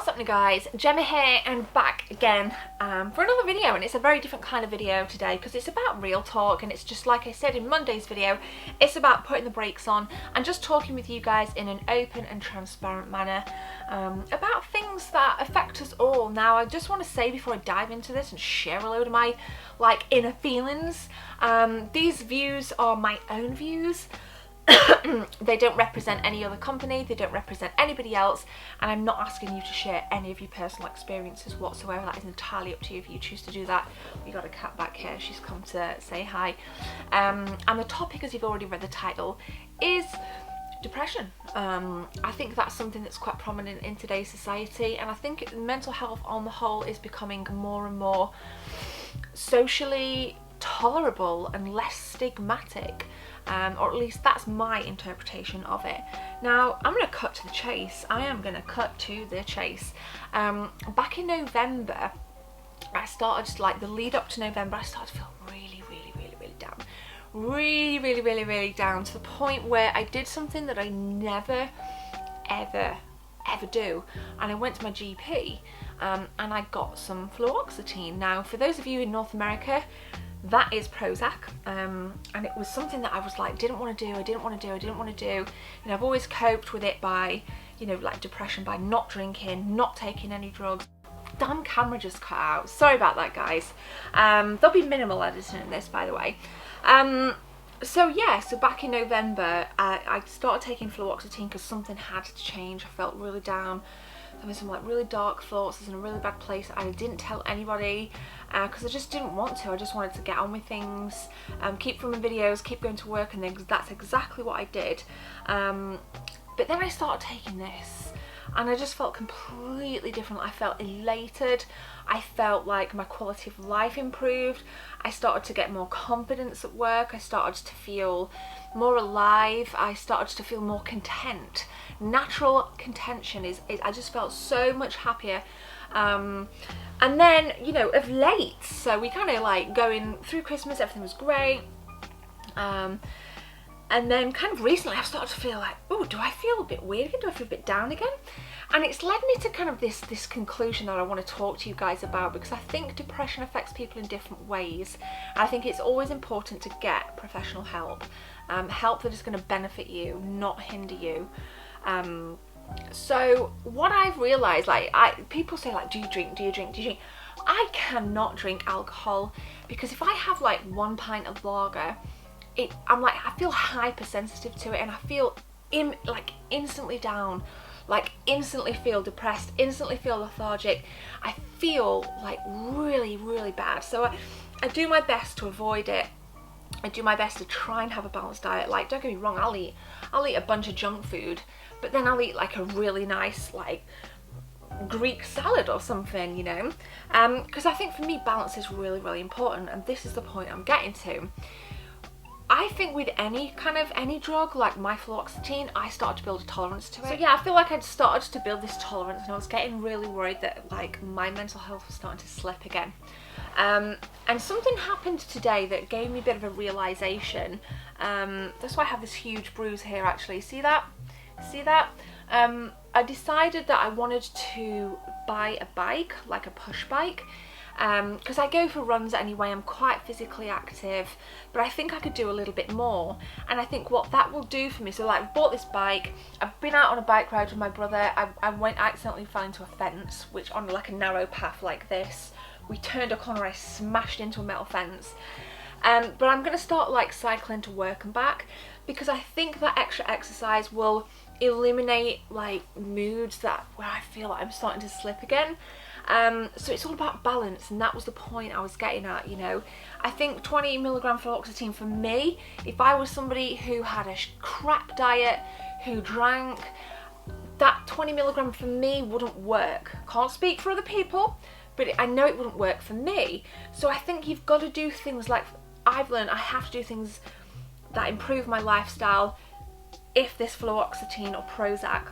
What's up guys, Gemma here and back again for another video, and it's a very different kind of video today because it's about real talk, and it's just like I said in Monday's video, it's about putting the brakes on and just talking with you guys in an open and transparent manner about things that affect us all. Now I just want to say before I dive into this and share a load of my inner feelings, these views are my own views. They don't represent any other company, they don't represent anybody else, and I'm not asking you to share any of your personal experiences whatsoever. That is entirely up to you if you choose to do that. We got a cat back here, she's come to say hi. And the topic, as you've already read the title, is depression. I think that's something that's quite prominent in today's society, and I think mental health on the whole is becoming more and more socially tolerable and less stigmatic. Or at least that's my interpretation of it. Now I'm going to cut to the chase. I am going to cut to the chase. Back in November, I started the lead up to November, I started to feel really down. Really down, to the point where I did something that I never ever do, and I went to my GP and I got some fluoxetine. Now for those of you in North America, that is Prozac, and it was something that I was didn't want to do, I didn't want to do, and I've always coped with it by, depression, by not drinking, not taking any drugs. Damn camera just cut out, sorry about that guys. There'll be minimal editing in this, by the way. So back in November, I started taking fluoxetine because something had to change. I felt really down. There was some really dark thoughts. I was in a really bad place. I didn't tell anybody because I just didn't want to. I just wanted to get on with things, keep filming videos, keep going to work, and that's exactly what I did. But then I started taking this, and I just felt completely different. I felt elated. I felt like my quality of life improved. I started to get more confidence at work. I started to feel more alive. I started to feel more content. Natural contention is I just felt so much happier. And then, of late, so we kind of going through Christmas, everything was great. And then kind of recently I've started to feel oh, do I feel a bit weird again? Do I feel a bit down again? And it's led me to kind of this conclusion that I want to talk to you guys about, because I think depression affects people in different ways. I think it's always important to get professional help, help that is going to benefit you, not hinder you. So what I've realised, people say do you drink? I cannot drink alcohol, because if I have 1 pint of lager, I feel hypersensitive to it, and I feel instantly down, instantly feel depressed, instantly feel lethargic. I feel really bad. So I do my best to avoid it. I do my best to try and have a balanced diet. Don't get me wrong, I'll eat a bunch of junk food, but then I'll eat a really nice Greek salad or something, because I think for me balance is really important, and this is the point I'm getting to. I think with any drug, like my fluoxetine, I started to build a tolerance to it. So yeah, I feel like I'd started to build this tolerance, and I was getting really worried that my mental health was starting to slip again. And something happened today that gave me a bit of a realisation. That's why I have this huge bruise here actually. See that? I decided that I wanted to buy a bike, a push bike. Because I go for runs anyway, I'm quite physically active, but I think I could do a little bit more. And I think what that will do for me, so I bought this bike, I've been out on a bike ride with my brother, I accidentally fell into a fence, which on a narrow path like this, we turned a corner, I smashed into a metal fence. But I'm going to start cycling to work and back, because I think that extra exercise will eliminate moods where I feel I'm starting to slip again. So it's all about balance, and that was the point I was getting at. I think 20 milligram fluoxetine for me, if I was somebody who had a crap diet, who drank, that 20 milligram for me wouldn't work. Can't speak for other people, but I know it wouldn't work for me. So I think you've got to do things I've learned, I have to do things that improve my lifestyle if this fluoxetine or Prozac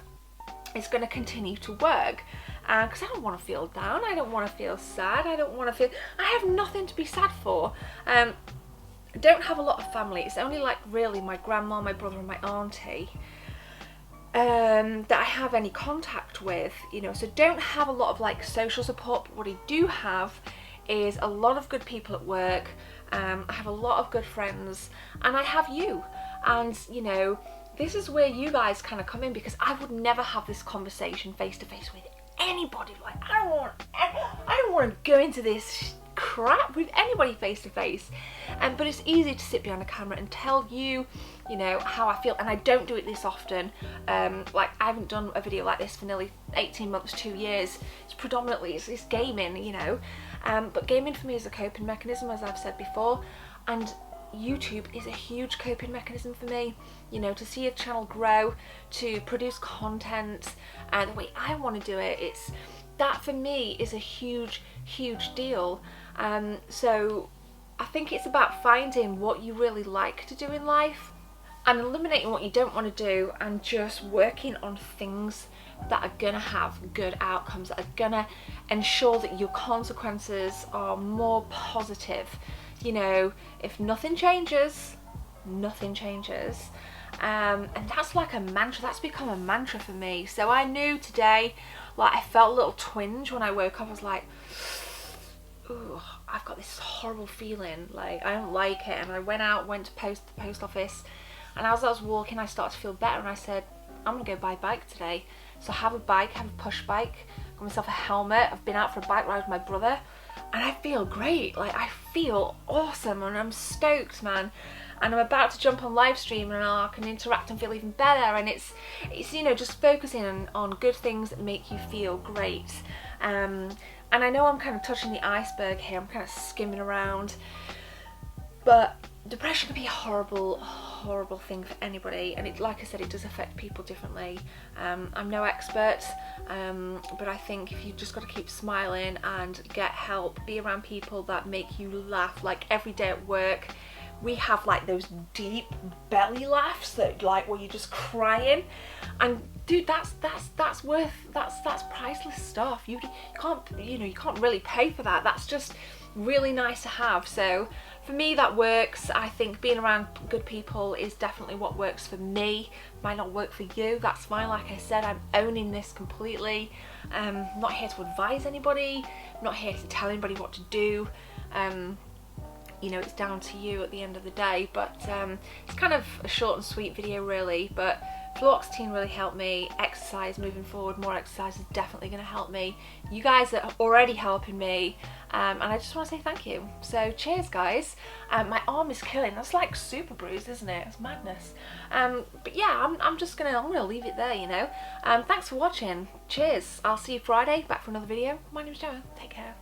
is going to continue to work. Because I don't want to feel down, I don't want to feel sad, I have nothing to be sad for. I don't have a lot of family. It's only really my grandma, my brother and my auntie. that I have any contact with, you know, so don't have a lot of like social support, but what I do have is a lot of good people at work. I have a lot of good friends, and I have you, and you know, this is where you guys kind of come in, because I would never have this conversation face to face with anybody. Like, I don't want to go into this crap with anybody face to face, but it's easy to sit behind a camera and tell you, you know, how I feel. And I don't do it this often. Like, I haven't done a video like this for nearly 18 months, 2 years. It's predominantly it's gaming, you know, but gaming for me is a coping mechanism, as I've said before, and YouTube is a huge coping mechanism for me, you know, to see a channel grow, to produce content the way I want to do it. It's that for me is a huge deal. So I think it's about finding what you really like to do in life and eliminating what you don't want to do, and just working on things that are gonna have good outcomes, that are gonna ensure that your consequences are more positive. You know, if nothing changes, nothing changes. And that's like a mantra, that's become a mantra for me. So I knew today, like, I felt a little twinge when I woke up. I was like, ooh, I've got this horrible feeling, like I don't like it. And I went to the post office, and as I was walking I started to feel better, and I said, I'm gonna go buy a bike today. So I have a bike, I have a push bike, got myself a helmet. I've been out for a bike ride with my brother, and I feel great. Like, I feel awesome, and I'm stoked, man. And I'm about to jump on live stream, and I can interact and feel even better. And it's you know, just focusing on good things that make you feel great. And I know I'm kind of touching the iceberg here, I'm kind of skimming around, but depression can be a horrible thing for anybody, and it, like I said, it does affect people differently. I'm no expert, but I think if you just got to keep smiling and get help, be around people that make you laugh. Like, every day at work we have like those deep belly laughs that, like, where you're just crying, and dude, that's priceless stuff. You can't, you know, you can't really pay for that. That's just really nice to have. So for me, that works. I think being around good people is definitely what works for me. Might not work for you, that's fine. Like I said, I'm owning this completely. I'm not here to advise anybody, I'm not here to tell anybody what to do. You know, it's down to you at the end of the day. But it's kind of a short and sweet video really, but fluoxetine really helped me. Exercise moving forward, more exercise is definitely going to help me. You guys are already helping me, and I just want to say thank you. So cheers, guys. My arm is killing. That's like super bruised, isn't it? It's madness. But yeah, I'm gonna leave it there, you know. Thanks for watching. Cheers. I'll see you Friday, back for another video. My name's Joanne. Take care.